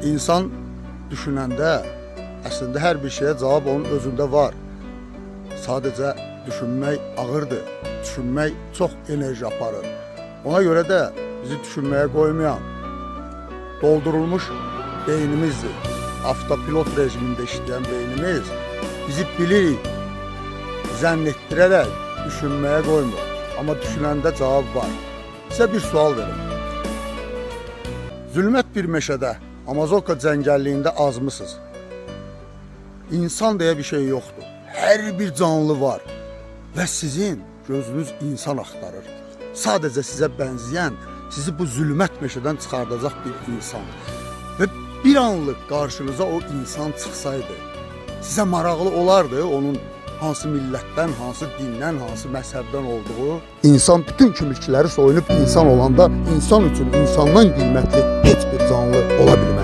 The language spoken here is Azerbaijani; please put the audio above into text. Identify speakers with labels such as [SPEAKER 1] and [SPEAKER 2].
[SPEAKER 1] İnsan düşünəndə əslində hər bir şeyə cavab onun özündə var. Sadəcə düşünmək ağırdır. Düşünmək çox enerji aparır. Ona görə də bizi düşünməyə qoymayan doldurulmuş beynimizdir. Avtopilot rejimində işləyən beynimiz bizi bilirik, zənn etdirərək düşünməyə qoymur. Amma düşünəndə cavab var. Sizə bir sual verim. Zülmət bir meşədə, Amazonka cəngəlliyində azmısınız. İnsan deyə bir şey yoxdur. Hər bir canlı var və sizin gözünüz insan axtarır. Sadəcə sizə bənzəyən, sizi bu zülmət meşədən çıxardacaq bir insan. Və bir anlıq qarşınıza o insan çıxsaydı, sizə maraqlı olardı onun hansı millətdən, hansı dindən, hansı məzhəbdən olduğu. İnsan bütün kümükləri soyunub insan olanda insan üçün insandan qiymətli heç bir canlı ola bilməz.